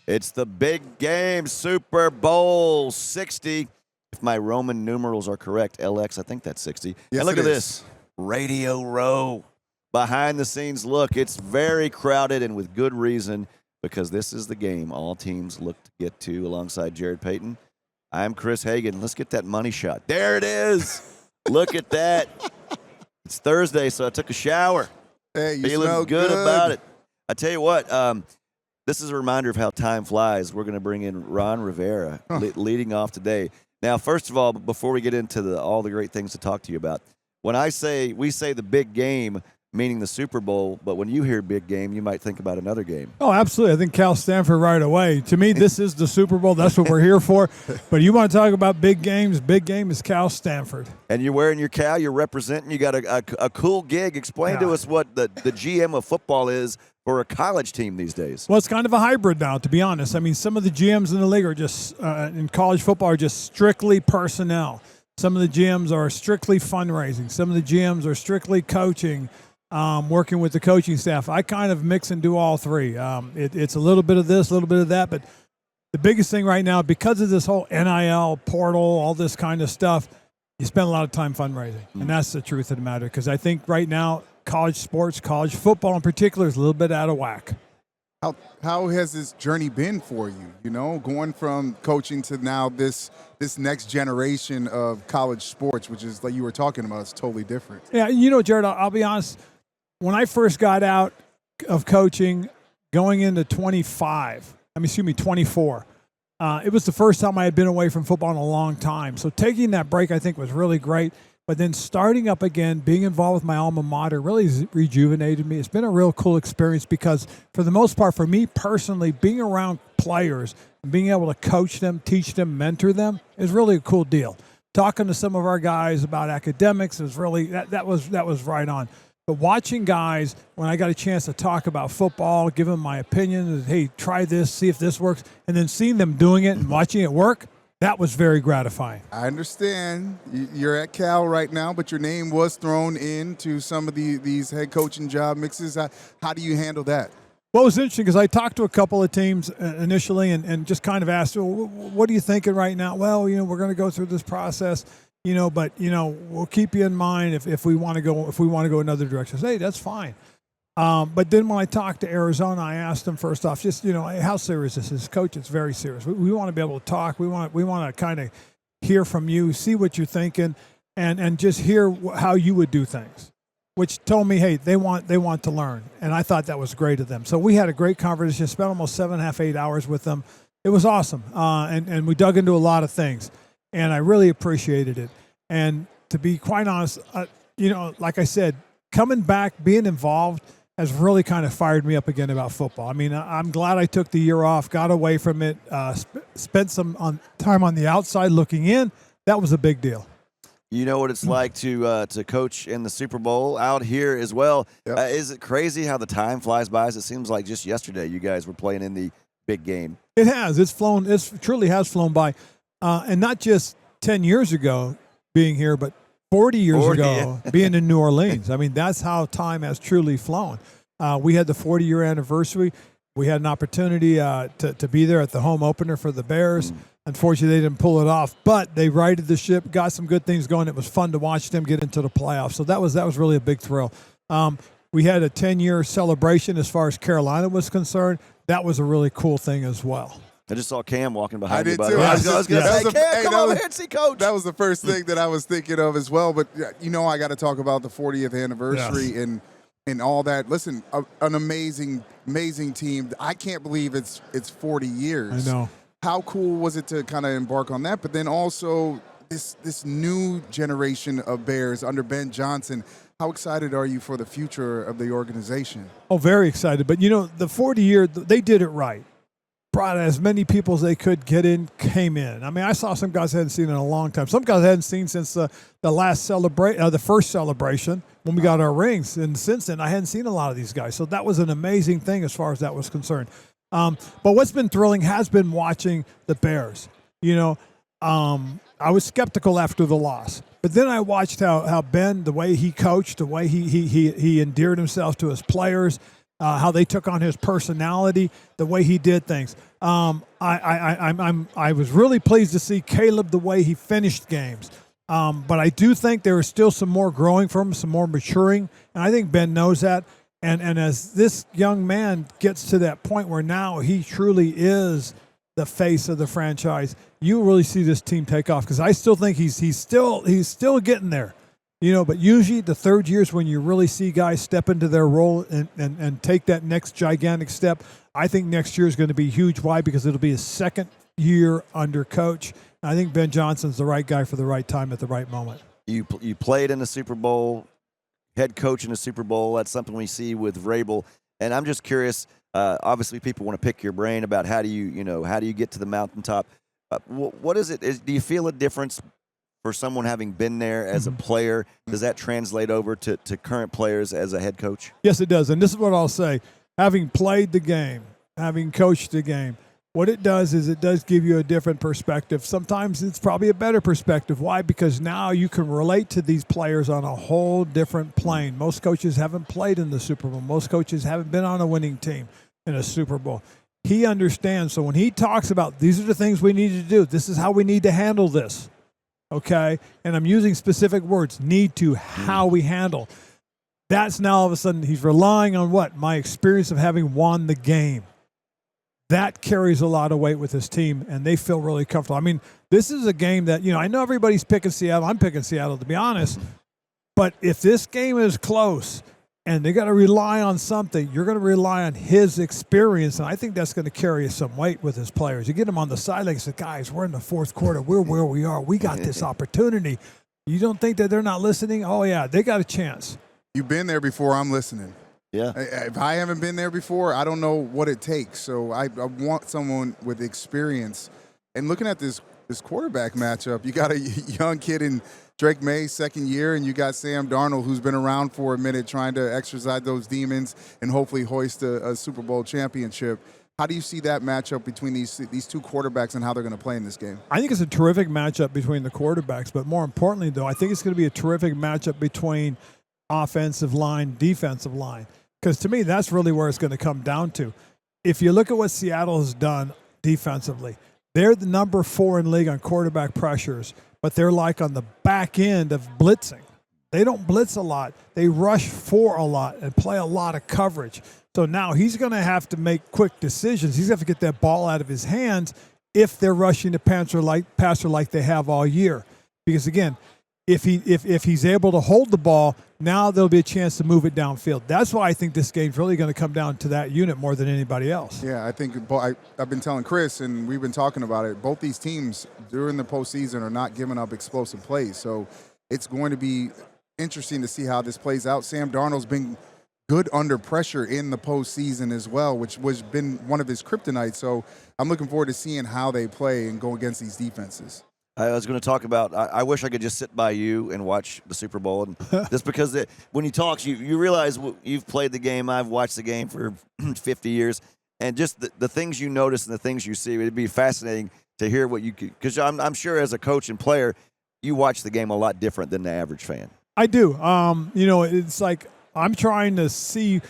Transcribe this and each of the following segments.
It's the big game, Super Bowl 60. If my Roman numerals are correct, LX, I think that's 60. Yes, and look it at is. this, Radio Row. Behind the scenes look. It's very crowded and with good reason because this is the game all teams look to get to alongside Jarrett Payton. I'm Chris Hagan. Let's get that money shot. There it is. Look at that. It's Thursday, so I took a shower. Hey, you Feeling smell good about it. I tell you what, this is a reminder of how time flies. We're going to bring in Ron Rivera leading off today. Now, first of all, before we get into all the great things to talk to you about, when we say the big game, meaning the Super Bowl, but when you hear big game, you might think about another game. Oh, absolutely. I think Cal Stanford right away. To me, this is the Super Bowl. That's what we're here for. But you want to talk about big games, big game is Cal Stanford. And you're wearing your Cal, you're representing, you got a cool gig. Explain to us what the GM of football is for a college team these days. Well, it's kind of a hybrid now, to be honest. I mean, some of the GMs in the league are just, in college football, are just strictly personnel. Some of the GMs are strictly fundraising. Some of the GMs are strictly coaching. Working with the coaching staff. I kind of mix and do all three. It's a little bit of this, a little bit of that, but the biggest thing right now, because of this whole NIL portal, all this kind of stuff, you spend a lot of time fundraising, and that's the truth of the matter, because I think right now college sports, college football in particular, is a little bit out of whack. How has this journey been for you? You know, going from coaching to now this next generation of college sports, which is like you were talking about, it's totally different. Yeah, you know, Jarrett, I'll be honest. When I first got out of coaching, going into 24, it was the first time I had been away from football in a long time. So taking that break, I think, was really great. But then starting up again, being involved with my alma mater really rejuvenated me. It's been a real cool experience because, for the most part, for me personally, being around players and being able to coach them, teach them, mentor them is really a cool deal. Talking to some of our guys about academics is really that was right on. But watching guys, when I got a chance to talk about football, give them my opinion, hey, try this, see if this works, and then seeing them doing it and watching it work, that was very gratifying. I understand you're at Cal right now, but your name was thrown into some of these head coaching job mixes. How do you handle that? Well, it was interesting because I talked to a couple of teams initially and just kind of asked, well, what are you thinking right now? Well, we're going to go through this process. But we'll keep you in mind if we want to go another direction. Hey, that's fine. But then when I talked to Arizona, I asked them first off, just hey, how serious is this, Coach? It's very serious. We want to be able to talk. We want to kind of hear from you, see what you're thinking, and just hear how you would do things. Which told me, hey, they want to learn, and I thought that was great of them. So we had a great conversation. Spent almost 7.5, 8 hours with them. It was awesome, and we dug into a lot of things. And I really appreciated it. And to be quite honest, like I said, coming back, being involved has really kind of fired me up again about football. I mean, I'm glad I took the year off, got away from it, spent some time on the outside looking in. That was a big deal. You know what it's like to coach in the Super Bowl out here as well. Yep. Is it crazy how the time flies by? It seems like just yesterday you guys were playing in the big game. It has. It's flown. It truly has flown by. And not just 10 years ago being here, but 40 years ago being in New Orleans. I mean, that's how time has truly flown. We had the 40-year anniversary. We had an opportunity to be there at the home opener for the Bears. Unfortunately, they didn't pull it off, but they righted the ship, got some good things going. It was fun to watch them get into the playoffs. So that was really a big thrill. We had a 10-year celebration as far as Carolina was concerned. That was a really cool thing as well. I just saw Cam walking behind me. I did too. I was going to say, Cam, come over here and see Coach. That was the first thing that I was thinking of as well. But, I got to talk about the 40th anniversary and all that. Listen, an amazing team. I can't believe it's 40 years. I know. How cool was it to kind of embark on that? But then also this new generation of Bears under Ben Johnson. How excited are you for the future of the organization? Oh, very excited. But, the 40-year, they did it right. Brought as many people as they could get in, came in. I mean, I saw some guys I hadn't seen in a long time. Some guys I hadn't seen since the first celebration when we got our rings. And since then, I hadn't seen a lot of these guys. So that was an amazing thing as far as that was concerned. But what's been thrilling has been watching the Bears. I was skeptical after the loss. But then I watched how Ben, the way he coached, the way he endeared himself to his players, how they took on his personality, the way he did things. I was really pleased to see Caleb the way he finished games. But I do think there is still some more growing from him, some more maturing, and I think Ben knows that. And as this young man gets to that point where now he truly is the face of the franchise, you really see this team take off, because I still think he's still getting there. But usually the third year is when you really see guys step into their role and take that next gigantic step. I think next year is going to be huge. Why? Because it'll be his second year under coach. And I think Ben Johnson's the right guy for the right time at the right moment. You played in the Super Bowl, head coach in the Super Bowl. That's something we see with Vrabel. And I'm just curious. Obviously, people want to pick your brain about how do you get to the mountaintop. What is it? Do you feel a difference for someone having been there as a player? Does that translate over to current players as a head coach? Yes, it does. And this is what I'll say. Having played the game, having coached the game, what it does is it does give you a different perspective. Sometimes it's probably a better perspective. Why? Because now you can relate to these players on a whole different plane. Most coaches haven't played in the Super Bowl. Most coaches haven't been on a winning team in a Super Bowl. He understands. So when he talks about these are the things we need to do, this is how we need to handle this, okay? And I'm using specific words, need to, how we handle. That's now all of a sudden he's relying on what? My experience of having won the game. That carries a lot of weight with his team, and they feel really comfortable. I mean, this is a game that, I know everybody's picking Seattle. I'm picking Seattle, to be honest. But if this game is close and they got to rely on something, you're going to rely on his experience, and I think that's going to carry some weight with his players. You get them on the sideline and say, guys, we're in the fourth quarter. We're where we are. We got this opportunity. You don't think that they're not listening? Oh, yeah, they got a chance. You've been there before. I'm listening. Yeah. If I haven't been there before, I don't know what it takes. So I want someone with experience. And looking at this quarterback matchup, you got a young kid in Drake May's second year, and you got Sam Darnold, who's been around for a minute trying to exercise those demons and hopefully hoist a Super Bowl championship. How do you see that matchup between these two quarterbacks and how they're going to play in this game? I think it's a terrific matchup between the quarterbacks, but more importantly, though, I think it's going to be a terrific matchup between offensive line, defensive line. Because to me, that's really where it's going to come down to. If you look at what Seattle has done defensively, they're the number 4 in league on quarterback pressures, but they're like on the back end of blitzing. They don't blitz a lot. They rush for a lot and play a lot of coverage. So now he's going to have to make quick decisions. He's going to have to get that ball out of his hands if they're rushing the passer like they have all year. Because, again, if he's able to hold the ball, now there'll be a chance to move it downfield. That's why I think this game's really going to come down to that unit more than anybody else. Yeah, I think I've been telling Chris, and we've been talking about it, both these teams during the postseason are not giving up explosive plays. So it's going to be interesting to see how this plays out. Sam Darnold's been good under pressure in the postseason as well, which was been one of his kryptonites. So I'm looking forward to seeing how they play and go against these defenses. I was going to talk about, I wish I could just sit by you and watch the Super Bowl. And just because when you talk, you realize you've played the game. I've watched the game for 50 years. And just the things you notice and the things you see, it'd be fascinating to hear what you could, because I'm sure as a coach and player, you watch the game a lot different than the average fan. I do. It's like I'm trying to see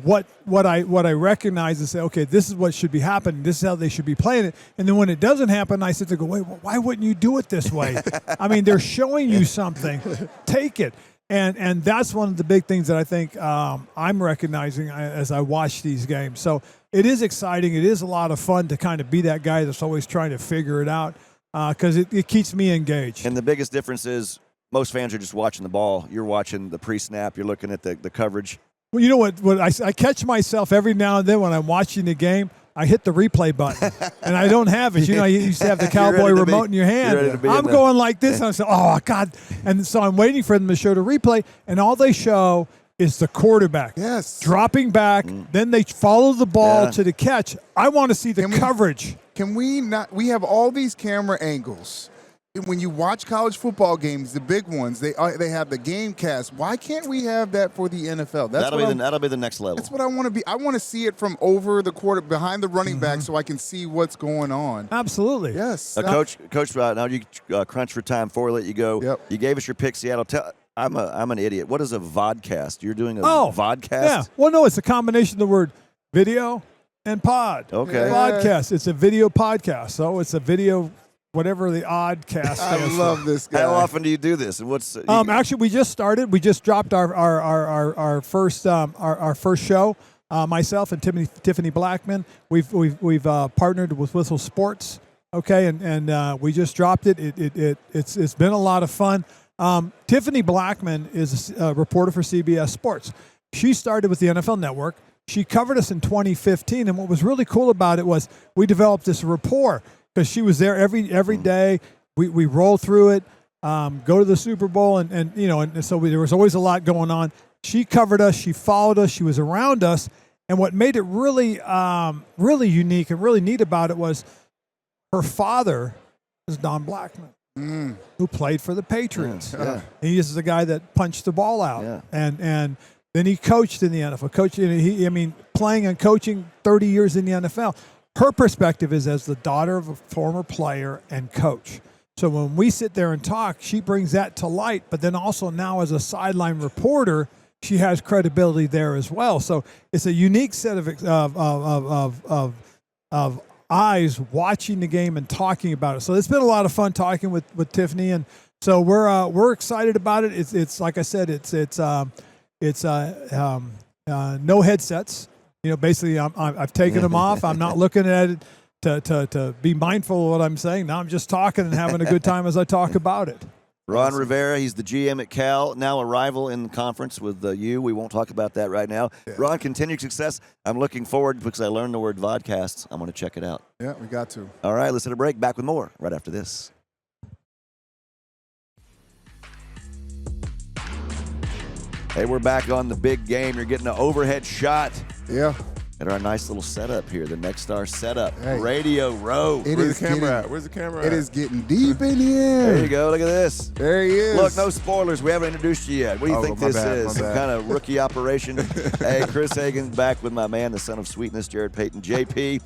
what I recognize and say, okay, this is what should be happening. This is how they should be playing it. And then when it doesn't happen, I sit there and go, wait, why wouldn't you do it this way? I mean, they're showing you something. Take it. And that's one of the big things that I think I'm recognizing as I watch these games. So it is exciting. It is a lot of fun to kind of be that guy that's always trying to figure it out because it keeps me engaged. And the biggest difference is most fans are just watching the ball. You're watching the pre-snap. You're looking at the coverage. Well, you know what I catch myself every now and then when I'm watching the game, I hit the replay button, and I don't have it. You used to have the cowboy remote in your hand. I'm going like this, and I say, oh, God. And so I'm waiting for them to show the replay, and all they show is the quarterback dropping back. Then they follow the ball to the catch. I want to see the coverage. Can we not? We have all these camera angles. When you watch college football games, the big ones, they have the game cast. Why can't we have that for the NFL? That'll be the next level. That's what I want to be. I want to see it from over the quarter, behind the running back, so I can see what's going on. Absolutely. Yes. Coach, now you crunch for time before we let you go. Yep. You gave us your pick, Seattle. I'm an idiot. What is a vodcast? You're doing a Oh, vodcast? Yeah. Well, no, it's a combination of the word video and pod. Okay. Podcast. It's a video podcast. So it's a video, whatever the odd cast I stands love for. this guy. How often do you do this? And what's Actually, we just started. We just dropped our first show. Myself and Tiffany Blackman. We've partnered with Whistle Sports. Okay, and we just dropped it. It's been a lot of fun. Tiffany Blackman is a reporter for CBS Sports. She started with the NFL Network. She covered us in 2015, and what was really cool about it was we developed this rapport because she was there every day. We roll through it, go to the Super Bowl, and so there was always a lot going on. She covered us. She followed us. She was around us. And what made it really, really unique and really neat about it was her father is Don Blackman, who played for the Patriots. Yeah. He is the guy that punched the ball out, Yeah. and then he coached in the NFL. Playing and coaching 30 years in the NFL. Her perspective is as the daughter of a former player and coach. So when we sit there and talk, she brings that to light. But then also now as a sideline reporter, she has credibility there as well. So it's a unique set of eyes watching the game and talking about it. So it's been a lot of fun talking with Tiffany, and so we're excited about it. It's like I said, it's no headsets. Basically, I've taken them off. I'm not looking at it to be mindful of what I'm saying. Now I'm just talking and having a good time as I talk about it. Ron Rivera, he's the GM at Cal, now a rival in the conference with you. We won't talk about that right now. Yeah. Ron, continued success. I'm looking forward because I learned the word vodcast. I'm going to check it out. Yeah, we got to. All right, let's hit a break. Back with more right after this. Hey, we're back on the big game. You're getting an overhead shot. Yeah. At our nice little setup here, the Next Star setup, hey. Radio Row. Where's the camera at? Where's the camera at? It is getting deep in here. There you go. Look at this. There he is. Look, no spoilers. We haven't introduced you yet. What do you think this is? Some bad. kind of rookie operation? Hey, Chris Hagan back with my man, the son of sweetness, Jarrett Payton, JP.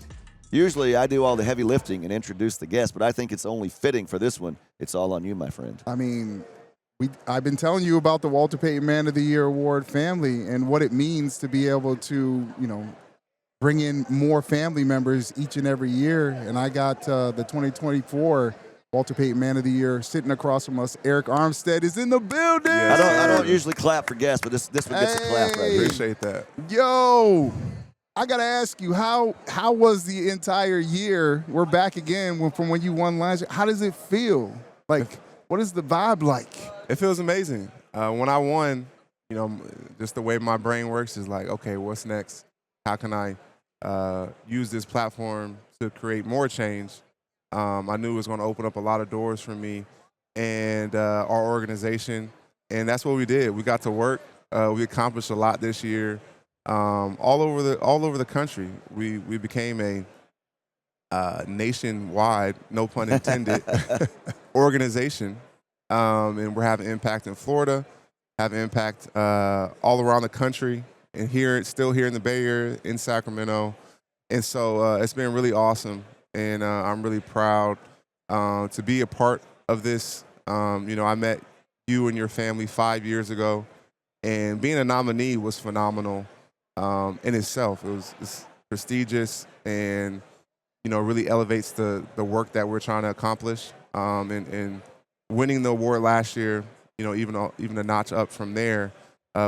Usually I do all the heavy lifting and introduce the guest, but I think it's only fitting for this one. It's all on you, my friend. I mean, I've been telling you about the Walter Payton Man of the Year Award family and what it means to be able to, bring in more family members each and every year. And I got the 2024 Walter Payton Man of the Year sitting across from us. Arik Armstead is in the building. I don't usually clap for guests, but this one gets a clap right here. Appreciate that. Yo, I got to ask you, how was the entire year? We're back again from when you won last year. How does it feel? Like, what is the vibe like? It feels amazing. When I won, just the way my brain works is like, okay, what's next? How can I use this platform to create more change? I knew it was going to open up a lot of doors for me and our organization, and that's what we did. We got to work. We accomplished a lot this year, all over the country. We became a nationwide, no pun intended, organization, and we're having impact in Florida, having impact all around the country. And still here in the Bay Area, in Sacramento. And so it's been really awesome, and I'm really proud to be a part of this. I met you and your family 5 years ago, and being a nominee was phenomenal in itself. It's prestigious and, really elevates the work that we're trying to accomplish. And winning the award last year, even a notch up from there,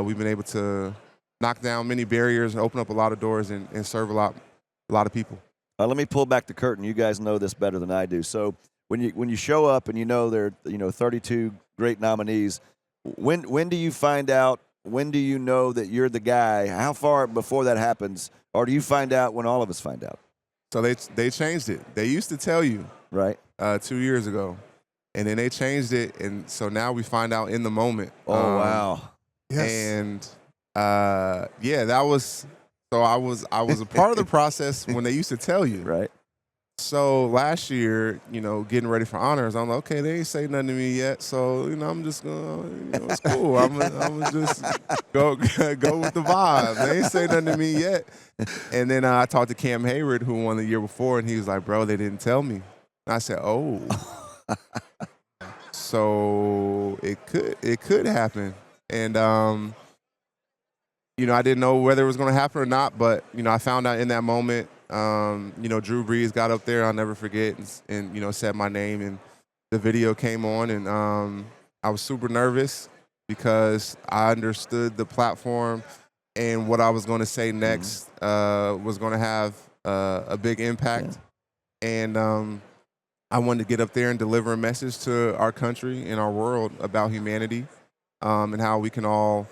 we've been able to knock down many barriers and open up a lot of doors and serve a lot of people. Let me pull back the curtain. You guys know this better than I do. So when you show up and there are 32 great nominees, when do you find out? When do you know that you're the guy? How far before that happens, or do you find out when all of us find out? So they changed it. They used to tell you right 2 years ago, and then they changed it, and so now we find out in the moment. Oh wow! Yes. And that was so I was a part of the process when they used to tell you. Right. So last year, getting ready for honors, I'm like, okay, they ain't say nothing to me yet, so I'm just gonna, it's cool. I'm gonna just go with the vibe. They ain't say nothing to me yet. And then I talked to Cam Hayward, who won the year before, and he was like, bro, they didn't tell me. And I said, oh. So it could happen. And I didn't know whether it was going to happen or not, but I found out in that moment. Drew Brees got up there, I'll never forget, and said my name, and the video came on, and I was super nervous because I understood the platform and what I was going to say next was going to have a big impact. Yeah. And I wanted to get up there and deliver a message to our country and our world about humanity and how we can all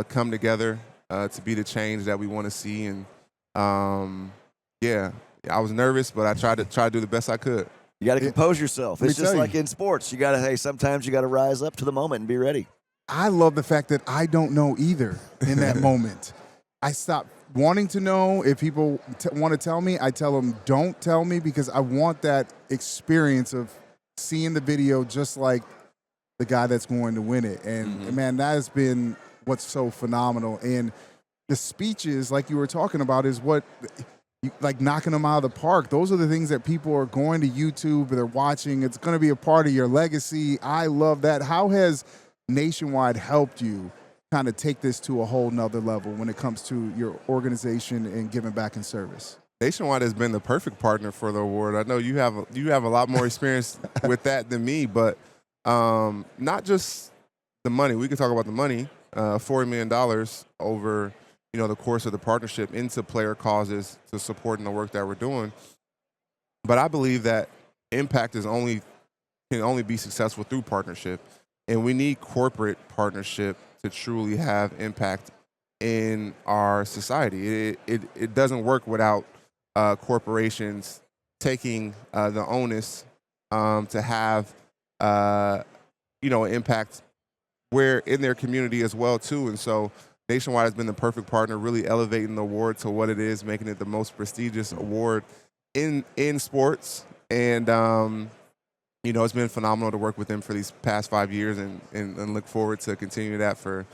come together to be the change that we want to see. And, I was nervous, but I tried to do the best I could. You got to compose yourself. It's just like in sports. You got to, sometimes you got to rise up to the moment and be ready. I love the fact that I don't know either in that moment. I stopped wanting to know. If people want to tell me, I tell them, don't tell me, because I want that experience of seeing the video just like the guy that's going to win it. And, man, that has been what's so phenomenal. And the speeches, like you were talking about, is what – like knocking them out of the park. Those are the things that people are going to YouTube, they're watching. It's going to be a part of your legacy. I love that. How has Nationwide helped you kind of take this to a whole nother level when it comes to your organization and giving back in service? Nationwide has been the perfect partner for the award. I know you have a lot more experience with that than me, but not just the money. We could talk about the money, $40 million over the course of the partnership into player causes to supporting the work that we're doing. But I believe that impact can only be successful through partnership. And we need corporate partnership to truly have impact in our society. It doesn't work without corporations taking the onus to have impact where in their community as well too. And so Nationwide has been the perfect partner, really elevating the award to what it is, making it the most prestigious award in sports. And, it's been phenomenal to work with them for these past 5 years and look forward to continuing that for,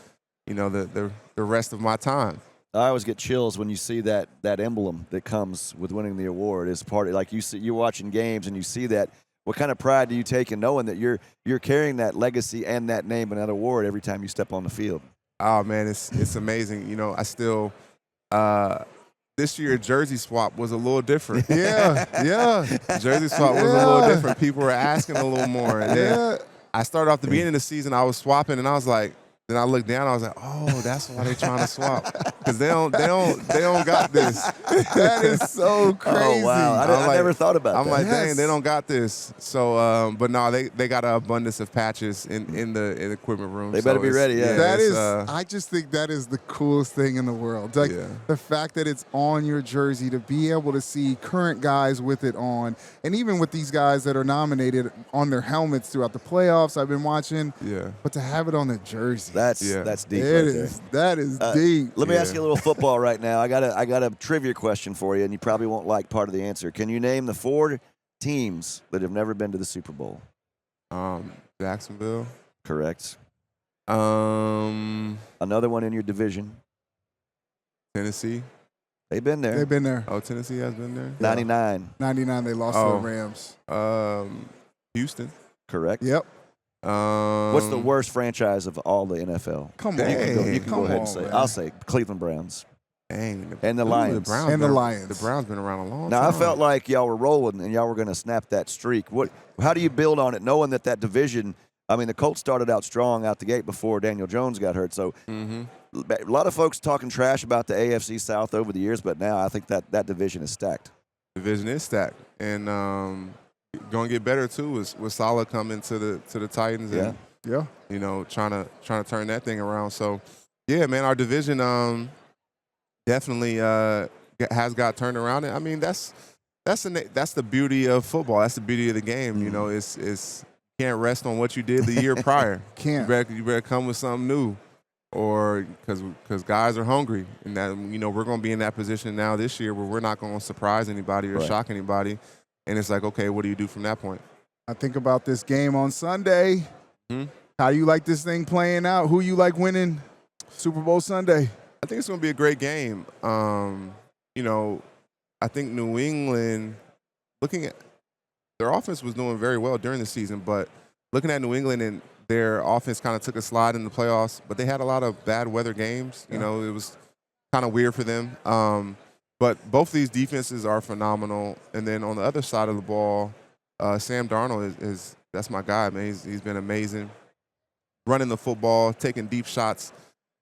the rest of my time. I always get chills when you see that emblem that comes with winning the award. As part of, like you're watching games and you see that. What kind of pride do you take in knowing that you're carrying that legacy and that name and that award every time you step on the field? Oh, man, it's amazing. I still this year jersey swap was a little different. Yeah. Jersey swap was a little different. People were asking a little more. And then I started off the beginning of the season, I was swapping, and I was like, then I looked down, I was like, oh, that's why they're trying to swap. Because they don't got this. That is so crazy. Oh, wow. I never thought about that. I'm like, dang, they don't got this. So, but no, they got an abundance of patches in the equipment room. They better be ready, yeah. That is, I just think that is the coolest thing in the world. Like the fact that it's on your jersey, to be able to see current guys with it on, and even with these guys that are nominated on their helmets throughout the playoffs, I've been watching. Yeah. But to have it on the jersey. That's deep. That is deep. Let me ask you a little football right now. I got a trivia question for you, and you probably won't like part of the answer. Can you name the 4 teams that have never been to the Super Bowl? Jacksonville. Correct. Um, Another one in your division. Tennessee. They've been there. They've been there. Oh, Tennessee has been there? 99. 99, they lost to the Rams. Houston. Correct. Yep. What's the worst franchise of all the NFL? Come on. You can go ahead and say it. I'll say Cleveland Browns. Dang. And the Lions. The Lions. The Browns been around a long time. Now, I felt like y'all were rolling and y'all were going to snap that streak. How do you build on it, knowing that division, I mean, the Colts started out strong out the gate before Daniel Jones got hurt. So a lot of folks talking trash about the AFC South over the years, but now I think that division is stacked. Division is stacked. And going to get better, too, with Salah coming to the Titans and, trying to turn that thing around. So, yeah, man, our division definitely has got turned around. I mean, that's the beauty of football. That's the beauty of the game. You know, it's you can't rest on what you did the year prior. Can't. You better come with something new, or because guys are hungry, and that we're going to be in that position now this year where we're not going to surprise anybody or shock anybody, and it's like, okay, what do you do from that point? I think about this game on Sunday. How do you like this thing playing out? Who you like winning Super Bowl Sunday? I think it's going to be a great game. I think New England, looking at their offense was doing very well during the season, but looking at New England, and their offense kind of took a slide in the playoffs, but they had a lot of bad weather games. You know, it was kind of weird for them. But both of these defenses are phenomenal. And then on the other side of the ball, Sam Darnold is that's my guy, man. He's been amazing. Running the football, taking deep shots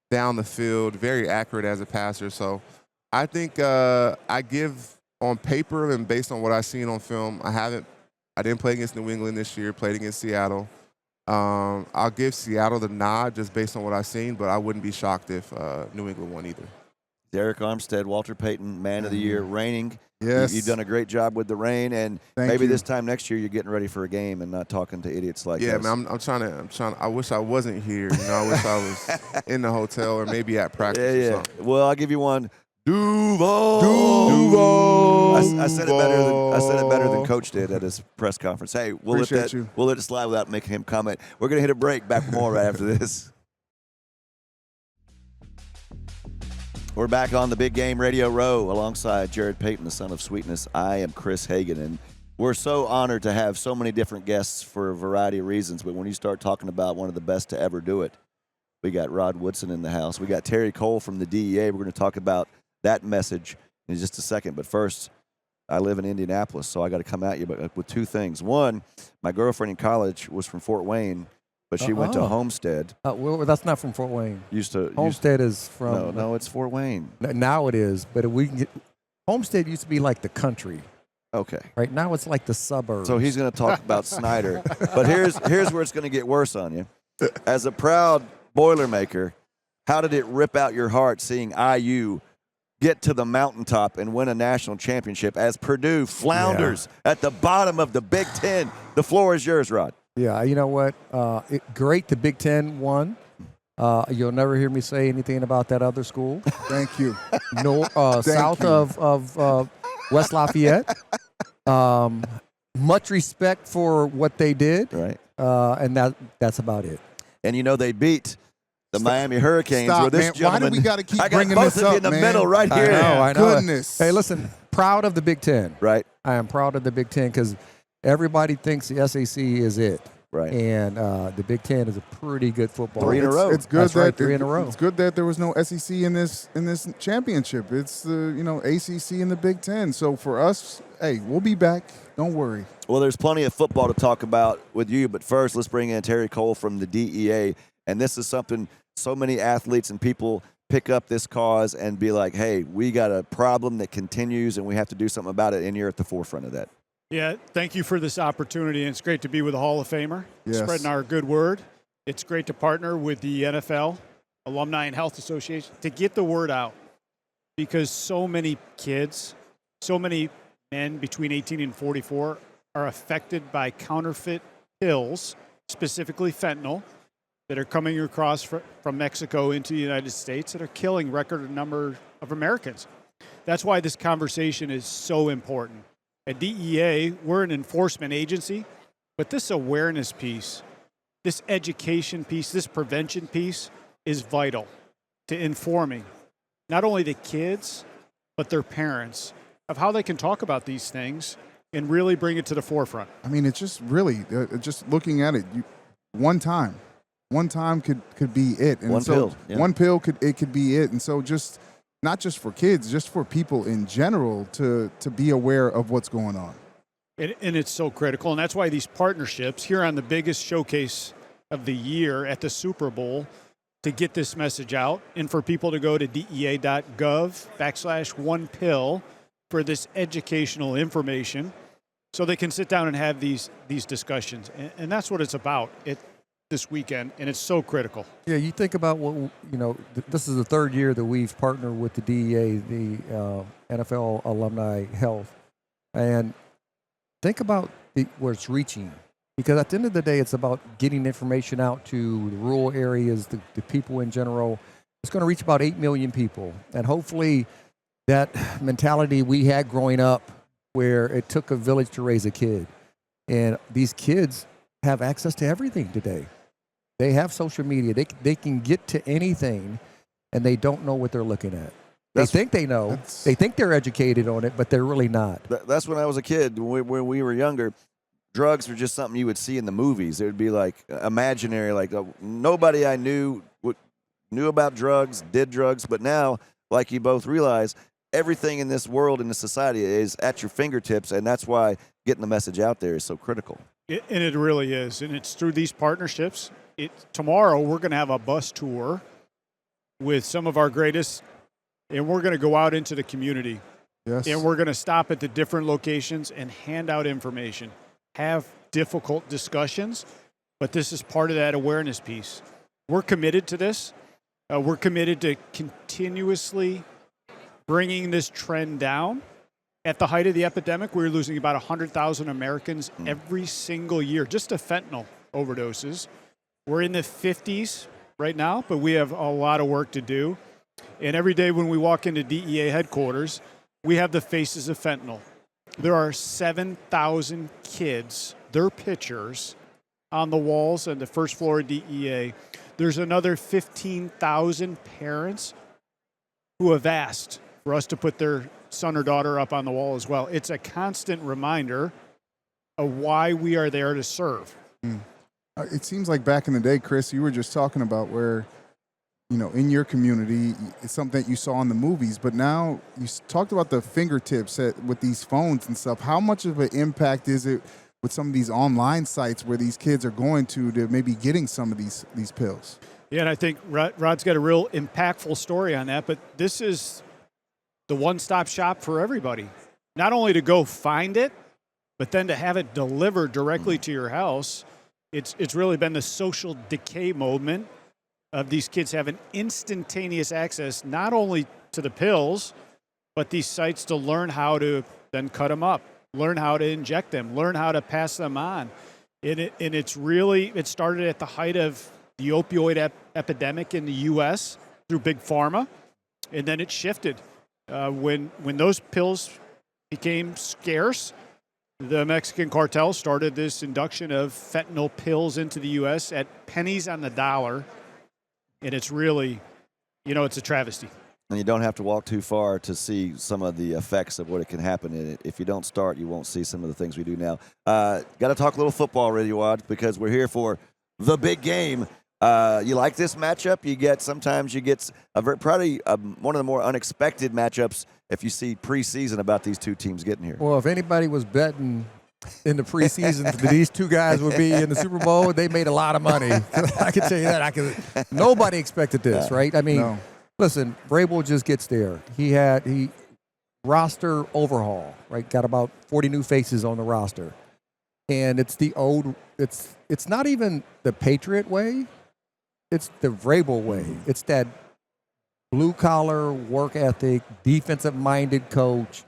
down the field, very accurate as a passer. So I think I give on paper and based on what I've seen on film, I didn't play against New England this year, played against Seattle. I'll give Seattle the nod just based on what I've seen, but I wouldn't be shocked if New England won either. Arik Armstead, Walter Payton, Man of the Year, reigning. Yes. You've done a great job with the rain, and Thank maybe you. this time next year you're getting ready for a game and not talking to idiots like Yeah, us. man, I'm trying to. I wish I wasn't here. You know, I wish I was in the hotel or maybe at practice or Yeah. something. Well, I'll give you one. Duval. I said it better than Coach did at his press conference. Hey, we'll Appreciate you. We'll let it slide without making him comment. We're gonna hit a break. Back with more right after this. We're back on the Big Game Radio Row alongside Jarrett Payton, the son of Sweetness. I am Chris Hagan, and we're so honored to have so many different guests for a variety of reasons. But when you start talking about one of the best to ever do it, we got Rod Woodson in the house. We got Terry Cole from the DEA. We're going to talk about that message in just a second. But first, I live in Indianapolis, so I got to come at you with two things. One, my girlfriend in college was from Fort Wayne, but she went to Homestead. Well, that's not from Fort Wayne. Homestead is from. No, it's Fort Wayne. Now it is, but we can get. Homestead used to be like the country. Okay. Right now it's like the suburbs. So he's going to talk about Snyder. But here's where it's going to get worse on you. As a proud Boilermaker, how did it rip out your heart seeing IU get to the mountaintop and win a national championship as Purdue flounders at the bottom of the Big Ten? The floor is yours, Rod. Yeah, you know what? Great the Big Ten won. You'll never hear me say anything about that other school. Thank you. No, south you. of West Lafayette. Much respect for what they did. Right. And that's about it. And you know they beat the Miami Hurricanes. Stop, where this man. Why do gentleman, we gotta keep I got bringing both this of you up, in the man? middle right here. I know. Goodness. Hey, listen, proud of the Big Ten. Right. I am proud of the Big Ten because everybody thinks the SEC is it. Right. And the Big Ten is a pretty good football. Three in a row. It's good That's that right, 3 in a row. It's good that there was no SEC in this championship. It's the ACC and the Big Ten. So for us, hey, we'll be back. Don't worry. Well, there's plenty of football to talk about with you, but first let's bring in Terry Cole from the DEA. And this is something so many athletes and people pick up this cause and be like, hey, we got a problem that continues and we have to do something about it, and you're at the forefront of that. Yeah, thank you for this opportunity, and it's great to be with a Hall of Famer, Yes. spreading our good word. It's great to partner with the NFL, Alumni and Health Association, to get the word out, because so many kids, so many men between 18 and 44 are affected by counterfeit pills, specifically fentanyl, that are coming across from Mexico into the United States that are killing record number of Americans. That's why this conversation is so important. At DEA, we're an enforcement agency, but this awareness piece, this education piece, this prevention piece is vital to informing not only the kids, but their parents of how they can talk about these things and really bring it to the forefront. I mean, it's just really just looking at it. One time could be it. And One pill, yeah. One pill could be it. And so just not just for kids, just for people in general to be aware of what's going on. And it's so critical, and that's why these partnerships here on the biggest showcase of the year at the Super Bowl to get this message out, and for people to go to dea.gov/1pill for this educational information so they can sit down and have these discussions. And that's what it's about this weekend, and it's so critical. Yeah, you think about this is the third year that we've partnered with the DEA, the NFL Alumni Health, and think about where it's reaching. Because at the end of the day, it's about getting information out to the rural areas, the people in general. It's going to reach about 8 million people. And hopefully that mentality we had growing up where it took a village to raise a kid. And these kids have access to everything today. They have social media. They can get to anything, and they don't know what they're looking at. They think they know. They think they're educated on it, but they're really not. That's when I was a kid. When we were younger, drugs were just something you would see in the movies. It would be like imaginary, like nobody I knew knew about drugs, did drugs, but now, like you both realize, everything in this world, in this society, is at your fingertips, and that's why getting the message out there is so critical. And it really is, and it's through these partnerships. Tomorrow we're going to have a bus tour with some of our greatest, and we're going to go out into the community. Yes. And we're going to stop at the different locations and hand out information, have difficult discussions, but this is part of that awareness piece. We're committed to this. We're committed to continuously bringing this trend down. At the height of the epidemic, we were losing about 100,000 Americans every single year just to fentanyl overdoses. We're in the 50s right now, but we have a lot of work to do. And every day when we walk into DEA headquarters, we have the faces of fentanyl. There are 7,000 kids, their pictures, on the walls on the first floor of DEA. There's another 15,000 parents who have asked for us to put their son or daughter up on the wall as well. It's a constant reminder of why we are there to serve. It seems like back in the day, Chris, you were just talking about where, in your community, it's something that you saw in the movies, but now you talked about the fingertips with these phones and stuff. How much of an impact is it with some of these online sites where these kids are going to maybe getting some of these pills? Yeah, and I think Rod's got a real impactful story on that, but this is the one-stop shop for everybody. Not only to go find it, but then to have it delivered directly to your house. It's really been the social decay moment of these kids having instantaneous access not only to the pills, but these sites to learn how to then cut them up, learn how to inject them, learn how to pass them on. And it started at the height of the opioid epidemic in the U.S. through Big Pharma, and then it shifted. When those pills became scarce, the Mexican cartel started this induction of fentanyl pills into the U.S. at pennies on the dollar, and it's really, it's a travesty. And you don't have to walk too far to see some of the effects of what it can happen in it. If you don't start, you won't see some of the things we do now. Got to talk a little football, Radio Wad, because we're here for the big game. You like this matchup? Sometimes you get probably one of the more unexpected matchups if you see preseason about these two teams getting here. Well, if anybody was betting in the preseason that these two guys would be in the Super Bowl, they made a lot of money. I can tell you that. Nobody expected this, right? I mean, No. Listen, Vrabel just gets there. He roster overhaul, right? Got about 40 new faces on the roster. And it's it's not even the Patriot way. It's the Vrabel way. It's that blue-collar work ethic, defensive-minded coach,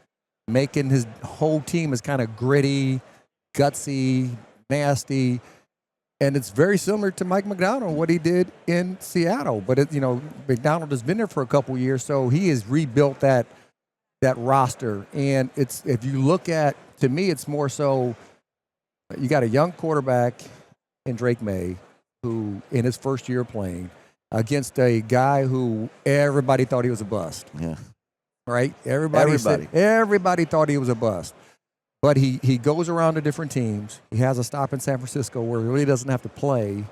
making his whole team is kind of gritty, gutsy, nasty. And it's very similar to Mike Macdonald, what he did in Seattle. But, Macdonald has been there for a couple years, so he has rebuilt that roster. And if you look at, to me, it's more so you got a young quarterback in Drake May, who in his first year playing, against a guy who everybody thought he was a bust. Yeah. Right? Everybody thought he was a bust. But he goes around to different teams. He has a stop in San Francisco where he really doesn't have to play.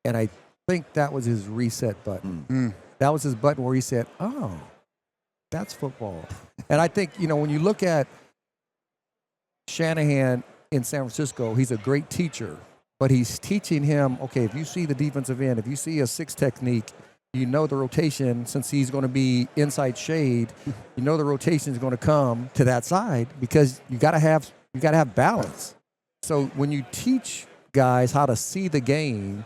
And I think that was his reset button. That was his button where he said, oh, that's football. And I think, when you look at Shanahan in San Francisco, he's a great teacher. But he's teaching him, okay, if you see the defensive end, if you see a 6 technique, the rotation, since he's going to be inside shade, the rotation is going to come to that side because you got to have balance. So when you teach guys how to see the game,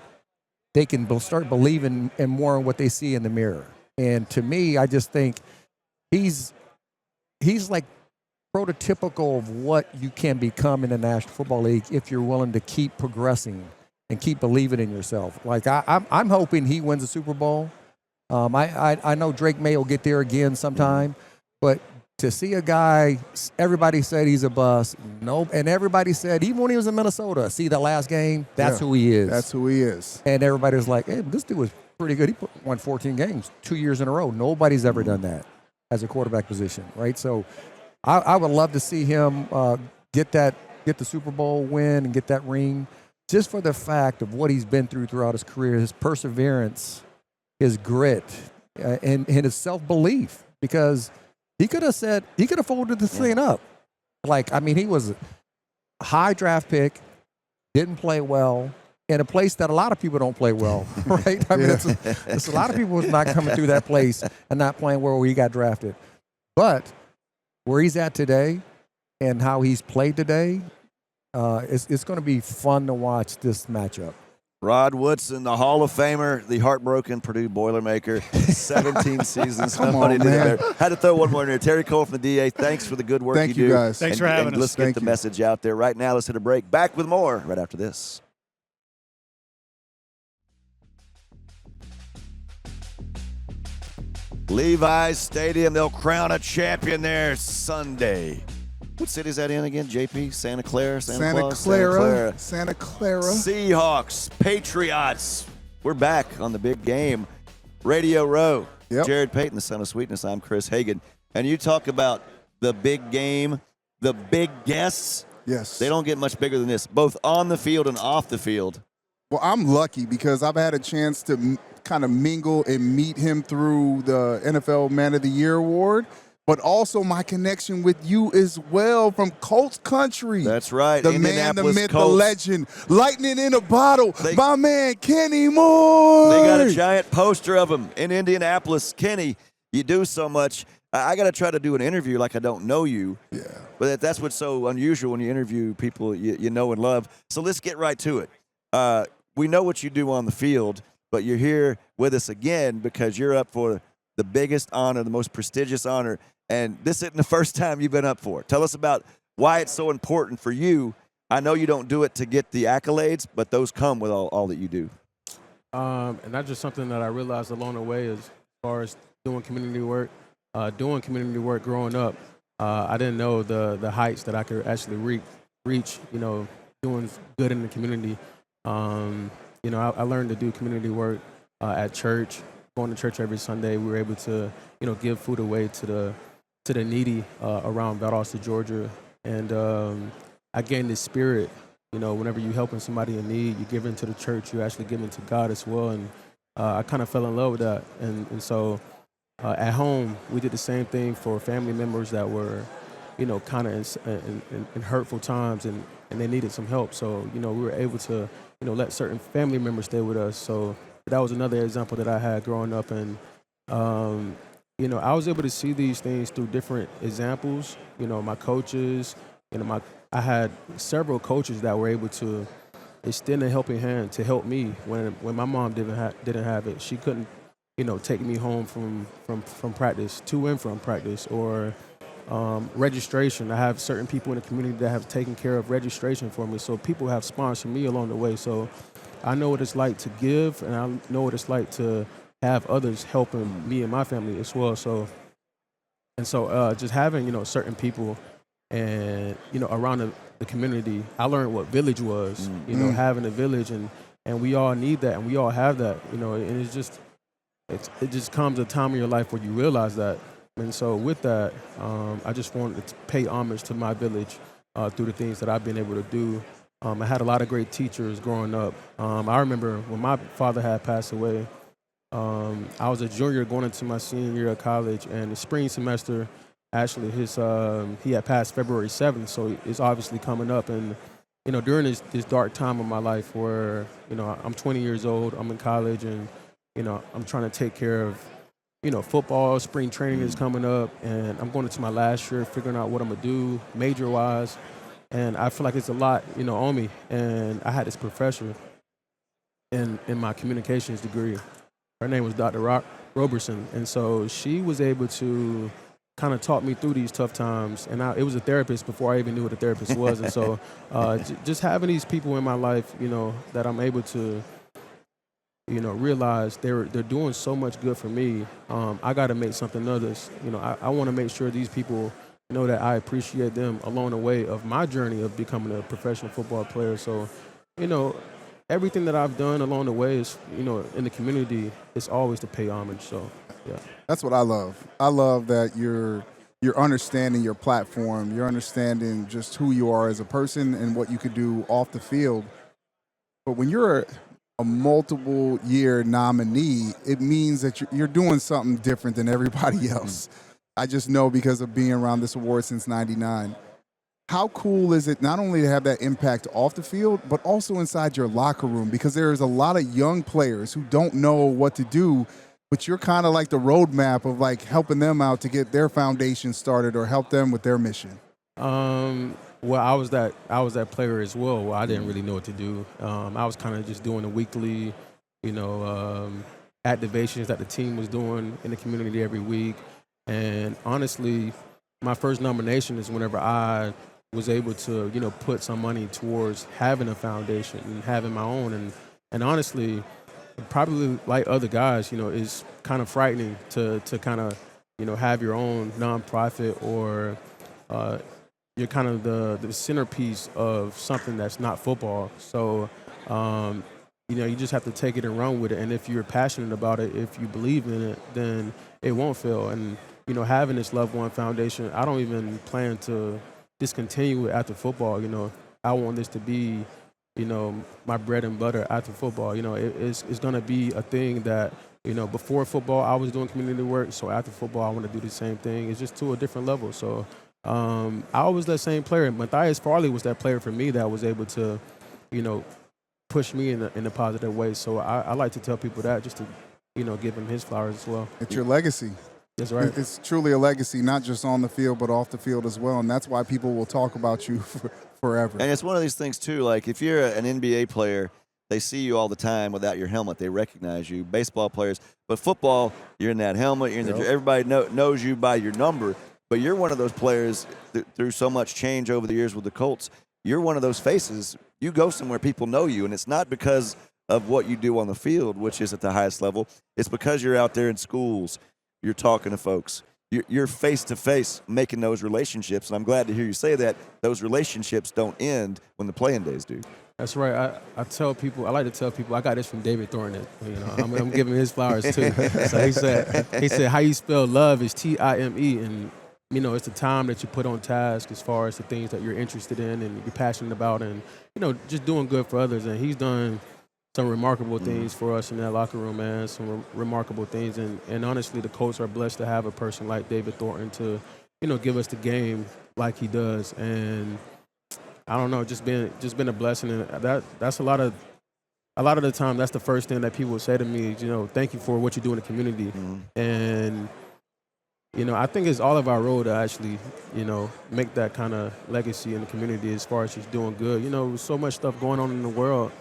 they can start believing in more in what they see in the mirror. And to me, I just think he's like prototypical of what you can become in the National Football League if you're willing to keep progressing and keep believing in yourself. Like I'm hoping he wins the Super Bowl. I know Drake May will get there again sometime, but to see a guy, everybody said he's a bust. Nope, and everybody said even when he was in Minnesota, see the last game, that's who he is. That's who he is. And everybody was like, hey, this dude was pretty good. He won 14 games 2 years in a row. Nobody's ever done that as a quarterback position, right? So I would love to see him get that get the Super Bowl win and get that ring, just for the fact of what he's been through throughout his career, his perseverance, his grit, and his self-belief. Because he could have folded this thing up. Like, I mean, he was a high draft pick, didn't play well, in a place that a lot of people don't play well, right? I mean, it's a lot of people who's not coming through that place and not playing well where he got drafted. But where he's at today and how he's played today, it's going to be fun to watch this matchup. Rod Woodson, the Hall of Famer, the heartbroken Purdue Boilermaker, 17 seasons. Nobody did it there. Had to throw one more in there. Terry Cole from the DA, thanks for the good work Thank you you do. guys. Thanks for having us. Let's get the message out there. Right now, let's hit a break. Back with more right after this. Levi's Stadium, they'll crown a champion there Sunday. What city is that in again, JP? Santa Clara? Santa Clara. Seahawks, Patriots. We're back on the big game. Radio Row. Yep. Jarrett Payton, the son of sweetness. I'm Chris Hagan. And you talk about the big game, the big guests. Yes. They don't get much bigger than this, both on the field and off the field. Well, I'm lucky because I've had a chance to kind of mingle and meet him through the NFL Man of the Year award, but also my connection with you as well from Colts country. That's right. The man, the myth, Colts. the legend. Lightning in a bottle. My man, Kenny Moore. They got a giant poster of him in Indianapolis. Kenny, you do so much. I got to try to do an interview like I don't know you. Yeah. But that's what's so unusual when you interview people you know and love. So let's get right to it. We know what you do on the field, but you're here with us again because you're up for the biggest honor, the most prestigious honor, and this isn't the first time you've been up for it. Tell us about why it's so important for you. I know you don't do it to get the accolades, but those come with all that you do. And that's just something that I realized along the way as far as doing community work. Growing up, I didn't know the heights that I could actually reach, doing good in the community. I learned to do community work at church, going to church every Sunday. We were able to, give food away to the needy around Valdosta, Georgia. And I gained this spirit, whenever you're helping somebody in need, you give into the church, you actually give into God as well. And I kind of fell in love with that. And so at home, we did the same thing for family members that were, kind of in hurtful times and they needed some help. So, we were able to, let certain family members stay with us. So that was another example that I had growing up. And, I was able to see these things through different examples. My coaches, I had several coaches that were able to extend a helping hand to help me when my mom didn't have it. She couldn't, take me home from practice, to and from practice, or registration. I have certain people in the community that have taken care of registration for me. So people have sponsored me along the way. So I know what it's like to give, and I know what it's like to have others helping me and my family as well. So just having, certain people and, around the community, I learned what village was, having a village, and we all need that, and we all have that, and it just comes a time in your life where you realize that. And so with that, I just wanted to pay homage to my village through the things that I've been able to do. I had a lot of great teachers growing up. I remember when my father had passed away, I was a junior going into my senior year of college, and the spring semester, actually, he had passed February 7th, so it's obviously coming up. And, during this dark time of my life where, I'm 20 years old, I'm in college, and, I'm trying to take care of, football, spring training is coming up, and I'm going into my last year figuring out what I'm going to do major-wise. And I feel like it's a lot, on me. And I had this professor in my communications degree. Her name was Dr. Roberson. And so she was able to kind of talk me through these tough times. And it was a therapist before I even knew what a therapist was. And so just having these people in my life, that I'm able to, realize they're doing so much good for me. I got to make something of this. I want to make sure these people know that I appreciate them along the way of my journey of becoming a professional football player. So, everything that I've done along the way is, in the community, it's always to pay homage. So, yeah. That's what I love. I love that you're you're understanding your platform, you're understanding just who you are as a person and what you could do off the field. But when you're a multiple year nominee, it means that you're doing something different than everybody else. I just know because of being around this award since '99. How cool is it not only to have that impact off the field, but also inside your locker room? Because there is a lot of young players who don't know what to do, but you're kind of like the roadmap of like helping them out to get their foundation started or help them with their mission. Well, I was that player as well. Well, I didn't really know what to do. I was kind of just doing the weekly, activations that the team was doing in the community every week. And honestly, my first nomination is whenever I was able to, put some money towards having a foundation and having my own. And honestly, probably like other guys, it's kind of frightening to kind of, have your own nonprofit or you're kind of the centerpiece of something that's not football. So, you just have to take it and run with it. And if you're passionate about it, if you believe in it, then it won't fail. And, having this Loved One Foundation, I don't even plan to discontinue it after football. I want this to be, my bread and butter after football. It's going to be a thing that, before football, I was doing community work. So after football, I want to do the same thing. It's just to a different level. So I was that same player. Matthias Farley was that player for me that was able to, push me in a positive way. So I like to tell people that just to, give him his flowers as well. It's your legacy. That's right. It's truly a legacy, not just on the field, but off the field as well. And that's why people will talk about you forever. And it's one of these things, too, like if you're an NBA player, they see you all the time without your helmet. They recognize you. Baseball players. But football, you're in that helmet. You're in everybody knows you by your number. But you're one of those players through so much change over the years with the Colts. You're one of those faces. You go somewhere, people know you. And it's not because of what you do on the field, which is at the highest level. It's because you're out there in schools. You're talking to folks. You're face-to-face making those relationships. And I'm glad to hear you say that. Those relationships don't end when the playing days do. That's right. I like to tell people, I got this from David Thornton. I'm giving him his flowers too. So he said, how you spell love is Time. And, it's the time that you put on task as far as the things that you're interested in and you're passionate about and, just doing good for others. And he's done some remarkable things for us in that locker room, man, some remarkable things. And honestly, the Colts are blessed to have a person like David Thornton to, give us the game like he does. And I don't know, just been a blessing. And that's a lot of the time, that's the first thing that people say to me, thank you for what you do in the community. And, I think it's all of our role to actually, make that kind of legacy in the community as far as just doing good. So much stuff going on in the world,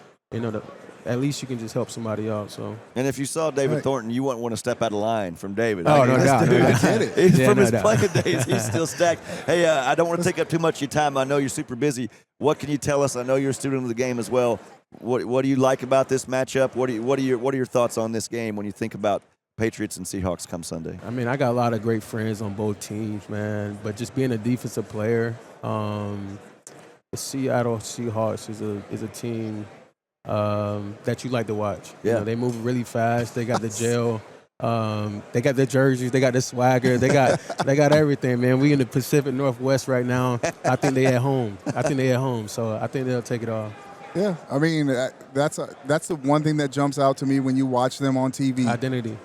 at least you can just help somebody out. So. And if you saw David Thornton, you wouldn't want to step out of line from David. Oh, no doubt. From his playing days, he's still stacked. Hey, I don't want to take up too much of your time. I know you're super busy. What can you tell us? I know you're a student of the game as well. What do you like about this matchup? What are your thoughts on this game when you think about Patriots and Seahawks come Sunday? I mean, I got a lot of great friends on both teams, man. But just being a defensive player, the Seattle Seahawks is a team that you like to watch. Yeah. They move really fast. They got the gel. They got the jerseys. They got the swagger. They got everything, man. We in the Pacific Northwest right now. I think they at home. So I think they'll take it off. Yeah, I mean that's the one thing that jumps out to me when you watch them on TV. Identity.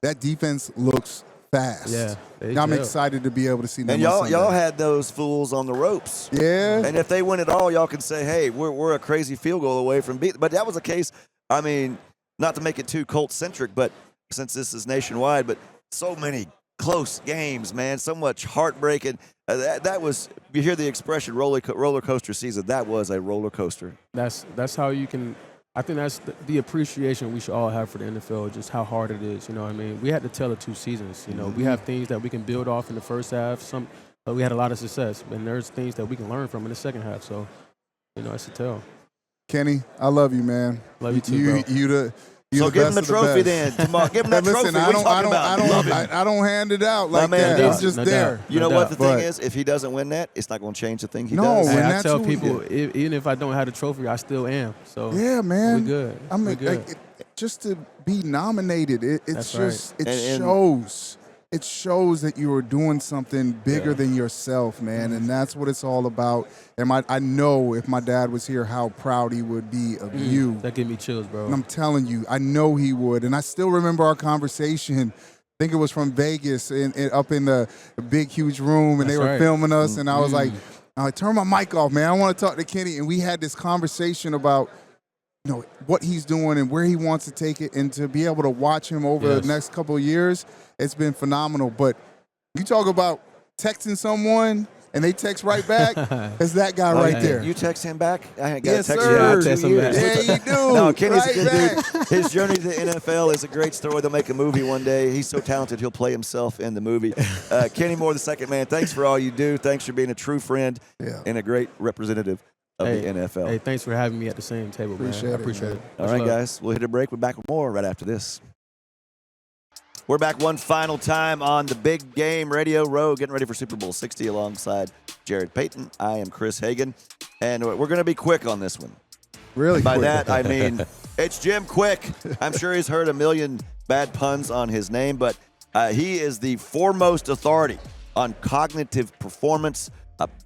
That defense looks fast. Yeah, I'm excited to be able to see them. And y'all had those fools on the ropes. Yeah. And if they win it all, y'all can say, hey, we're a crazy field goal away from beat. But that was a case. I mean, not to make it too Colts centric, but since this is nationwide, but so many close games, man. So much heartbreaking. That was, you hear the expression roller coaster season. That was a roller coaster. That's how you can. I think that's the appreciation we should all have for the NFL, just how hard it is. I mean, we had to tell the 2 seasons. We have things that we can build off in the first half. We had a lot of success, and there's things that we can learn from in the second half. So, it's a tell. Kenny, I love you, man. Love you too, bro. So give him the trophy then. Tomorrow, give him that trophy. I don't hand it out like that. It's just there. You know what the thing is? If he doesn't win that, it's not going to change the thing he does. I tell people, even if I don't have the trophy, I still am. So yeah, man, we're good. Just to be nominated, it shows. it shows that you are doing something bigger than yourself, man, and that's what it's all about. And I know if my dad was here, how proud he would be of you. That gave me chills, bro. And I'm telling you, I know he would. And I still remember our conversation. I think it was from Vegas, up in the big, huge room, and they were filming us. And I was like, turn my mic off, man. I want to talk to Kenny. And we had this conversation about, what he's doing and where he wants to take it, and to be able to watch him over the next couple of years, it's been phenomenal. But you talk about texting someone and they text right back, it's that guy right there. You text him back? I ain't got Yes, to text sir. him Yeah, I back. text him back. Yeah, you do. No, Kenny's right a good back. dude. His journey to the NFL is a great story. They'll make a movie one day. He's so talented, he'll play himself in the movie. Kenny Moore II, man, thanks for all you do. Thanks for being a true friend and a great representative of the NFL. Hey, thanks for having me at the same table, Appreciate man. it, I appreciate man. it. All Much right, love. guys, we'll hit a break. We're back with more right after this. We're back one final time on the Big Game Radio Row, getting ready for Super Bowl 60 alongside Jarrett Payton. I am Chris Hagan, and we're going to be quick on this one. Really By quick. that, I mean, it's Jim Kwik. I'm sure he's heard a million bad puns on his name, but he is the foremost authority on cognitive performance,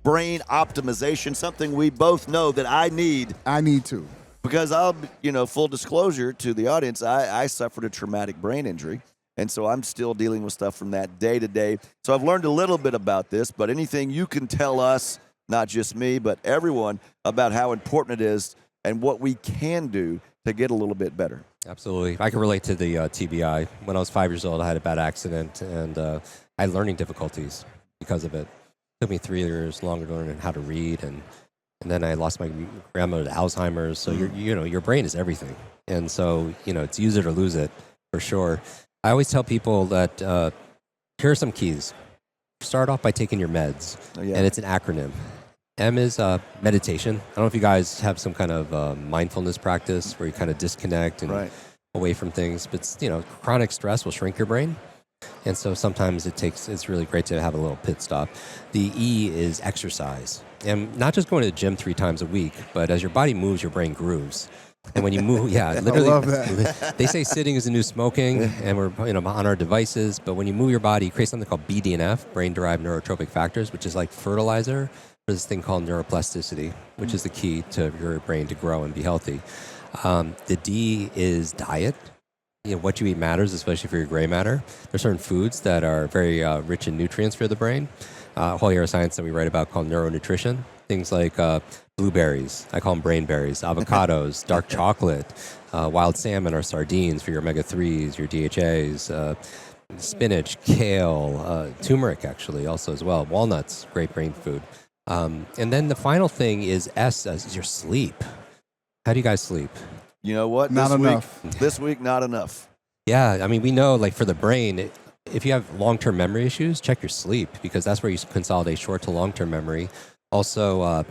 brain optimization, something we both know that I need. I need to. Because full disclosure to the audience, I suffered a traumatic brain injury. And so I'm still dealing with stuff from that day to day. So I've learned a little bit about this, but anything you can tell us, not just me, but everyone, about how important it is and what we can do to get a little bit better. Absolutely. I can relate to the TBI. When I was 5 years old, I had a bad accident, and I had learning difficulties because of it. It took me 3 years longer to learn how to read, and then I lost my grandmother to Alzheimer's. So your brain is everything. And so, it's use it or lose it for sure. I always tell people that here are some keys. Start off by taking your meds, and it's an acronym. M is meditation. I don't know if you guys have some kind of mindfulness practice where you kind of disconnect and away from things, but chronic stress will shrink your brain, and so sometimes it's really great to have a little pit stop. The E is exercise, and not just going to the gym 3 times a week, but as your body moves, your brain grooves. And when you move, literally, I love that. They say sitting is the new smoking, and we're on our devices. But when you move your body, you create something called BDNF, brain-derived neurotropic factors, which is like fertilizer for this thing called neuroplasticity, which is the key to your brain to grow and be healthy. The D is diet. What you eat matters, especially for your gray matter. There's certain foods that are very rich in nutrients for the brain. A whole area of science that we write about called neuronutrition. Things like blueberries, I call them brain berries, avocados, dark chocolate, wild salmon or sardines for your omega-3s, your DHAs, spinach, kale, turmeric actually also as well, walnuts, great brain food. And then the final thing is S, is your sleep. How do you guys sleep? You know what? Not enough. This week, not enough. Yeah, I mean, we know like for the brain, if you have long-term memory issues, check your sleep because that's where you consolidate short to long-term memory. Also,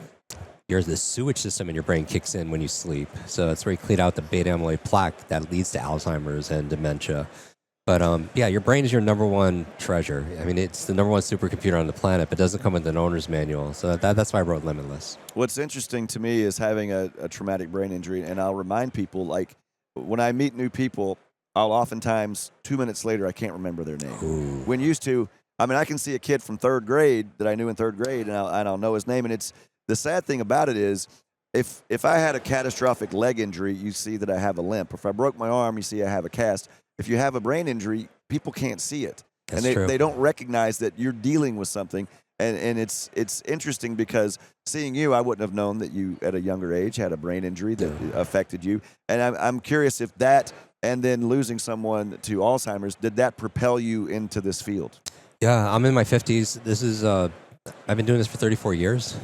the sewage system in your brain kicks in when you sleep. So that's where you clean out the beta amyloid plaque that leads to Alzheimer's and dementia. But your brain is your number one treasure. I mean, it's the number one supercomputer on the planet, but it doesn't come with an owner's manual. So that's why I wrote Limitless. What's interesting to me is having a traumatic brain injury, and I'll remind people, like, when I meet new people, I'll oftentimes, 2 minutes later, I can't remember their name. Ooh. When used to, I can see a kid from 3rd grade that I knew in 3rd grade, and I'll know his name. And it's the sad thing about it is, if I had a catastrophic leg injury, you see that I have a limp. If I broke my arm, you see I have a cast. If you have a brain injury, people can't see it. That's and true. they don't recognize that you're dealing with something. And it's interesting because seeing you, I wouldn't have known that you, at a younger age, had a brain injury that affected you. And I'm curious if that, and then losing someone to Alzheimer's, did that propel you into this field? Yeah, I'm in my 50s. This is I've been doing this for 34 years.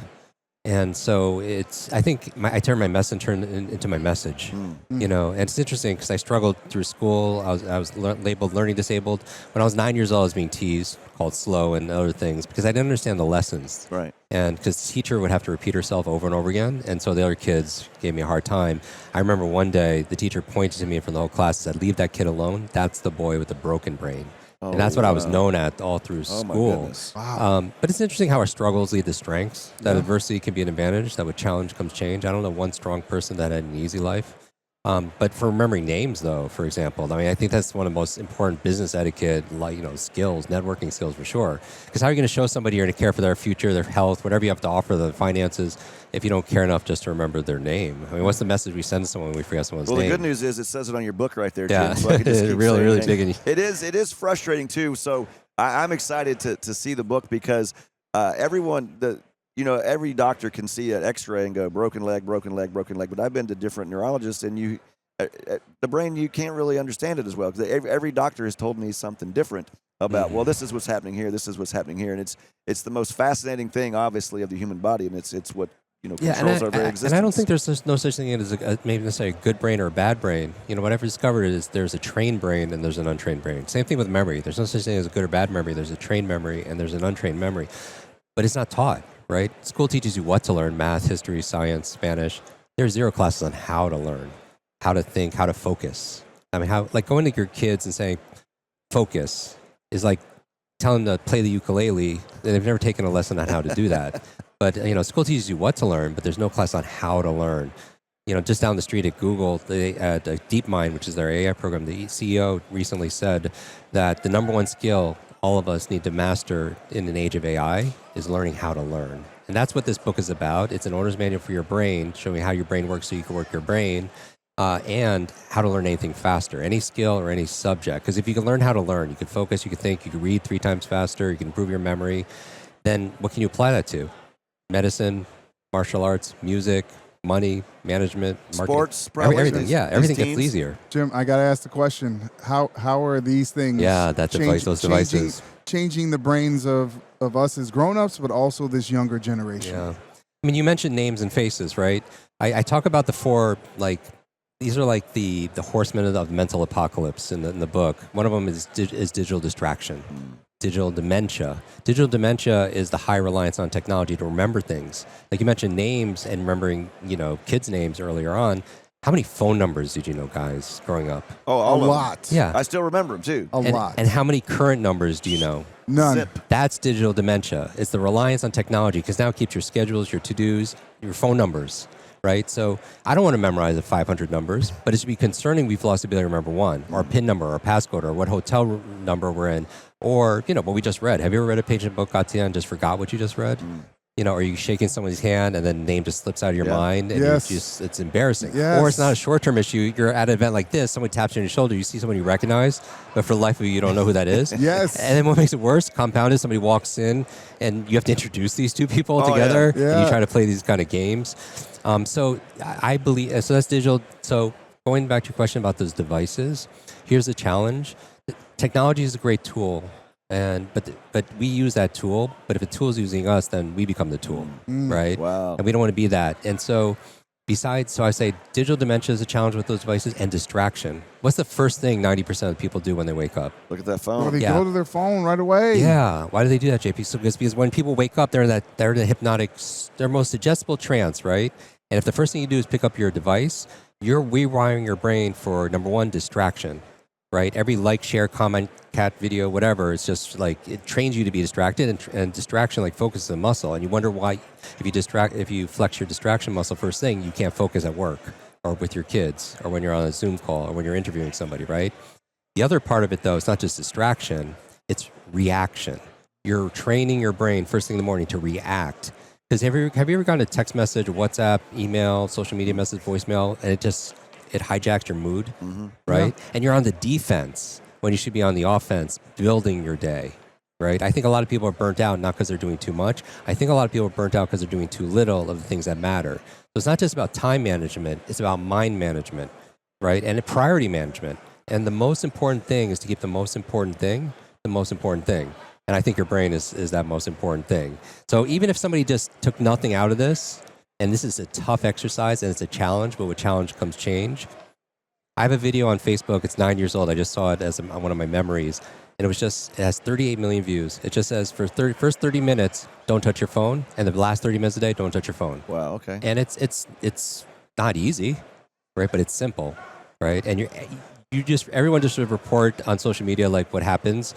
And so I think I turned my mess and turned it into my message, and it's interesting because I struggled through school. I was labeled learning disabled. When I was 9 years old, I was being teased, called slow and other things because I didn't understand the lessons. Right. And because the teacher would have to repeat herself over and over again. And so the other kids gave me a hard time. I remember one day the teacher pointed to me from the whole class and said, "Leave that kid alone. That's the boy with the broken brain." And that's what I was known at all through Oh, my school. goodness. Wow. But it's interesting how our struggles lead to strengths, that adversity can be an advantage, that with challenge comes change. I don't know one strong person that had an easy life. But for remembering names, though, for example, I mean, I think that's one of the most important business etiquette, skills, networking skills for sure. Because how are you going to show somebody you're going to care for their future, their health, whatever you have to offer, the finances, if you don't care enough just to remember their name? I mean, what's the message we send to someone when we forget someone's name? Well, the good news is it says it on your book right there, Yeah. Jim. So I can just keep really saying big. It is frustrating too. So I'm excited to see the book because every doctor can see an X-ray and go broken leg. But I've been to different neurologists, and the brain, you can't really understand it as well because every doctor has told me something different about. Well, this is what's happening here. This is what's happening here, and it's the most fascinating thing, obviously, of the human body, and it's what controls our very existence. And I don't think there's no such thing as maybe necessarily a good brain or a bad brain. What I've discovered is there's a trained brain and there's an untrained brain. Same thing with memory. There's no such thing as a good or bad memory. There's a trained memory and there's an untrained memory. But it's not taught, right? School teaches you what to learn: math, history, science, Spanish. There's 0 classes on how to learn, how to think, how to focus. I mean, going to your kids and saying, focus, is like telling them to play the ukulele. They've never taken a lesson on how to do that. But, school teaches you what to learn, but there's no class on how to learn. Just down the street at Google, at DeepMind, which is their AI program, the CEO recently said that the number one skill all of us need to master in an age of AI is learning how to learn. And that's what this book is about. It's an owner's manual for your brain, showing how your brain works so you can work your brain, and how to learn anything faster, any skill or any subject. Because if you can learn how to learn, you can focus, you can think, you can read 3 times faster, you can improve your memory, then what can you apply that to? Medicine, martial arts, music, money, management, marketing. Sports, probably. Everything, yeah, everything gets teams. easier. Jim, I got to ask the question: How are these things? Yeah, that device, those devices. Changing the brains of us as grown-ups, but also this younger generation. Yeah, I mean, you mentioned names and faces, right? I talk about the 4, these are like the horsemen of mental apocalypse in the book. One of them is digital distraction. Digital dementia. Digital dementia is the high reliance on technology to remember things. Like you mentioned names and remembering, kids' names earlier on. How many phone numbers did you know, guys, growing up? Oh, a lot. Yeah. I still remember them, too. A lot. And how many current numbers do you know? None. Zip. That's digital dementia. It's the reliance on technology because now it keeps your schedules, your to-dos, your phone numbers, right? So I don't want to memorize the 500 numbers, but it should be concerning we've lost the ability to remember one, our PIN number, our passcode, or what hotel number we're in, or, what we just read. Have you ever read a page in a book, got to the end, just forgot what you just read? Are you shaking someone's hand and then the name just slips out of your mind and it's embarrassing? Yes. Or it's not a short-term issue. You're at an event like this, someone taps you on your shoulder, you see someone you recognize, but for the life of you don't know who that is. Yes. And then what makes it worse, compounded, somebody walks in and you have to introduce these 2 people together and you try to play these kind of games. So I believe, so that's digital. So going back to your question about those devices, here's the challenge. Technology is a great tool. But we use that tool. But if a tool is using us, then we become the tool, right? Wow. And we don't want to be that. And so, I say digital dementia is a challenge with those devices and distraction. What's the first thing 90% of people do when they wake up? Look at that Well, phone. they go to their phone right away. Yeah. Why do they do that, JP? So because when people wake up, they're in the hypnotic, their most suggestible trance, right? And if the first thing you do is pick up your device, you're rewiring your brain for number 1, distraction. Right? Every like, share, comment, cat video, whatever, it's just like it trains you to be distracted, and distraction focuses the muscle. And you wonder why, if you flex your distraction muscle first thing, you can't focus at work or with your kids or when you're on a Zoom call or when you're interviewing somebody, right? The other part of it, though, it's not just distraction, it's reaction. You're training your brain first thing in the morning to react. Because have you ever gotten a text message, WhatsApp, email, social media message, voicemail, and it hijacks your mood, right? Yeah. And you're on the defense when you should be on the offense, building your day, right? I think a lot of people are burnt out, not because they're doing too much. I think a lot of people are burnt out because they're doing too little of the things that matter. So it's not just about time management, it's about mind management, right? And priority management. And the most important thing is to keep the most important thing the most important thing. And I think your brain is that most important thing. So even if somebody just took nothing out of this, and this is a tough exercise and it's a challenge, but with challenge comes change. I have a video on Facebook. It's 9 years old. I just saw it as one of my memories. And it has 38 million views. It just says first 30 minutes, don't touch your phone. And the last 30 minutes a day, don't touch your phone. Wow, okay. And it's not easy, right? But it's simple, right? And everyone just sort of report on social media like what happens.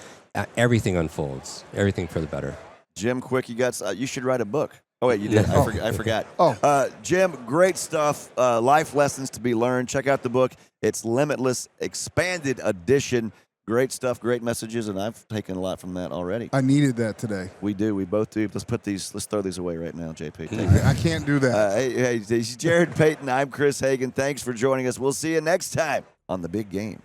Everything unfolds. Everything for the better. Jim Kwik, you should write a book. Oh, wait, you did. I forgot. Oh. Jim, great stuff. Life lessons to be learned. Check out the book. It's Limitless, expanded edition. Great stuff, great messages, and I've taken a lot from that already. I needed that today. We do. We both do. Let's throw these away right now, JP. I can't do that. Hey, he's Jarrett Payton. I'm Chris Hagan. Thanks for joining us. We'll see you next time on The Big Game.